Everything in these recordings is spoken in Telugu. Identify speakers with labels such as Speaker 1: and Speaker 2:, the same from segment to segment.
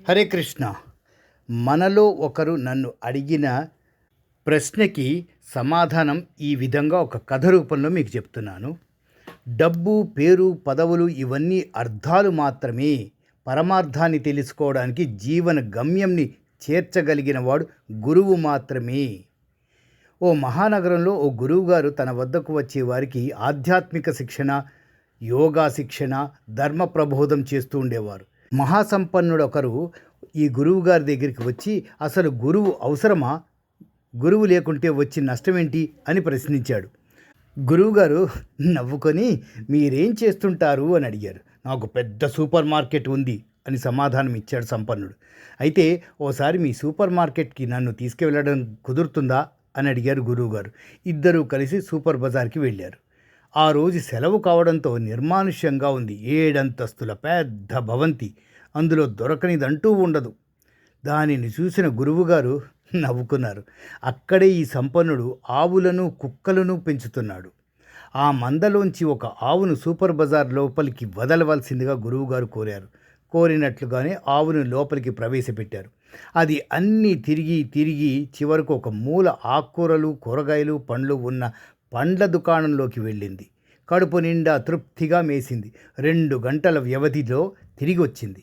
Speaker 1: హరే కృష్ణ. మనలో ఒకరు నన్ను అడిగిన ప్రశ్నకి సమాధానం ఈ విధంగా ఒక కథ రూపంలో మీకు చెప్తున్నాను. డబ్బు, పేరు, పదవులు ఇవన్నీ అర్థాలు మాత్రమే. పరమార్థాన్ని తెలుసుకోవడానికి జీవన గమ్యంని చేర్చగలిగిన వాడు గురువు మాత్రమే. ఓ మహానగరంలో ఓ గురువుగారు తన వద్దకు వచ్చే వారికి ఆధ్యాత్మిక శిక్షణ, యోగా శిక్షణ, ధర్మ ప్రబోధం చేస్తూ ఉండేవారు. మహాసంపన్నుడు ఒకరు ఈ గురువుగారి దగ్గరికి వచ్చి, అసలు గురువు అవసరమా, గురువు లేకుంటే వచ్చి నష్టమేంటి అని ప్రశ్నించాడు. గురువుగారు నవ్వుకొని, మీరేం చేస్తుంటారు అని అడిగారు. నాకు పెద్ద సూపర్ మార్కెట్ ఉంది అని సమాధానం ఇచ్చాడు సంపన్నుడు. అయితే ఓసారి మీ సూపర్ మార్కెట్కి నన్ను తీసుకువెళ్ళడం కుదురుతుందా అని అడిగారు గురువుగారు. ఇద్దరూ కలిసి సూపర్ బజార్కి వెళ్ళారు. ఆ రోజు సెలవు కావడంతో నిర్మానుష్యంగా ఉంది. 7 అంతస్తుల పెద్ద భవంతి. అందులో దొరకనిదంటూ ఉండదు. దానిని చూసిన గురువుగారు నవ్వుకున్నారు. అక్కడే ఈ సంపన్నుడు ఆవులను, కుక్కలను పెంచుతున్నాడు. ఆ మందలోంచి ఒక ఆవును సూపర్ బజార్ లోపలికి వదలవలసిందిగా గురువుగారు కోరారు. కోరినట్లుగానే ఆవును లోపలికి ప్రవేశపెట్టారు. అది అన్నీ తిరిగి తిరిగి చివరకు ఒక మూల ఆకుకూరలు, కూరగాయలు, పండ్లు ఉన్న పండ్ల దుకాణంలోకి వెళ్ళింది. కడుపు నిండా తృప్తిగా మేసింది. 2 గంటల వ్యవధిలో తిరిగి వచ్చింది.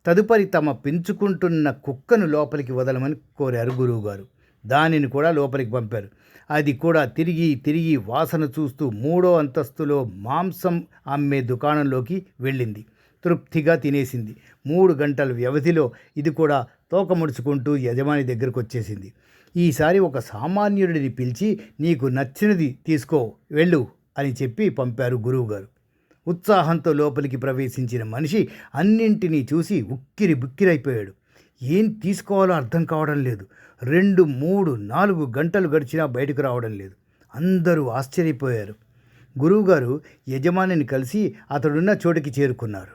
Speaker 1: తదుపరి తమ పెంచుకుంటున్న కుక్కను లోపలికి వదలమని కోరారు గురువుగారు. దానిని కూడా లోపలికి పంపారు. అది కూడా తిరిగి తిరిగి వాసన చూస్తూ 3వ అంతస్తులో మాంసం అమ్మే దుకాణంలోకి వెళ్ళింది. తృప్తిగా తినేసింది. 3 గంటల వ్యవధిలో ఇది కూడా తోక ముడుచుకుంటూ యజమాని దగ్గరకు వచ్చేసింది. ఈసారి ఒక సామాన్యుడిని పిలిచి, నీకు నచ్చినది తీసుకో, వెళ్ళు అని చెప్పి పంపారు గురువుగారు. ఉత్సాహంతో లోపలికి ప్రవేశించిన మనిషి అన్నింటినీ చూసి ఉక్కిరి బిక్కిరైపోయాడు. ఏం తీసుకోవాలో అర్థం కావడం లేదు. 2, 3, 4 గంటలు గడిచినా బయటకు రావడం లేదు. అందరూ ఆశ్చర్యపోయారు. గురువుగారు యజమానిని కలిసి అతడున్న చోటికి చేరుకున్నారు.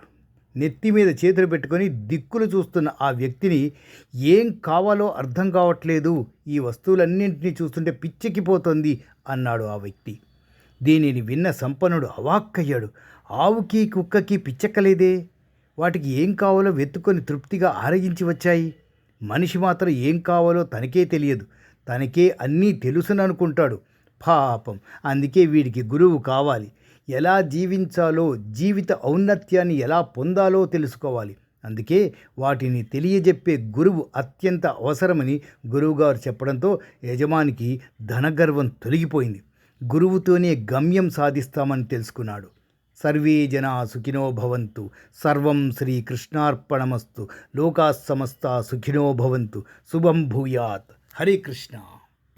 Speaker 1: నెత్తి మీద చేతులు పెట్టుకొని దిక్కులు చూస్తున్న ఆ వ్యక్తిని, ఏం కావాలో అర్థం కావట్లేదు, ఈ వస్తువులన్నింటినీ చూస్తుంటే పిచ్చెక్కిపోతుంది అన్నాడు ఆ వ్యక్తి. దీనిని విన్న సంపన్నుడు అవాక్కయ్యాడు. ఆవుకి, కుక్కకి పిచ్చెక్కలేదే. వాటికి ఏం కావాలో వెతుక్కొని తృప్తిగా ఆరగించి వచ్చాయి. మనిషి మాత్రం ఏం కావాలో తనకే తెలియదు. తనకే అన్నీ తెలుసుననుకుంటాడు. పాపం, అందుకే వీడికి గురువు కావాలి. ఎలా జీవించాలో, జీవిత ఔన్నత్యాన్ని ఎలా పొందాలో తెలుసుకోవాలి. అందుకే వాటిని తెలియజెప్పే గురువు అత్యంత అవసరమని గురువుగారు చెప్పడంతో యజమానికి ధనగర్వం తొలగిపోయింది. గురువుతోనే గమ్యం సాధిస్తామని తెలుసుకున్నాడు. సర్వే జనా సుఖినో భవంతు. సర్వం శ్రీకృష్ణార్పణమస్తు. లోకా సమస్తా సుఖినో భవంతు. శుభం భూయాత్. హరే కృష్ణ.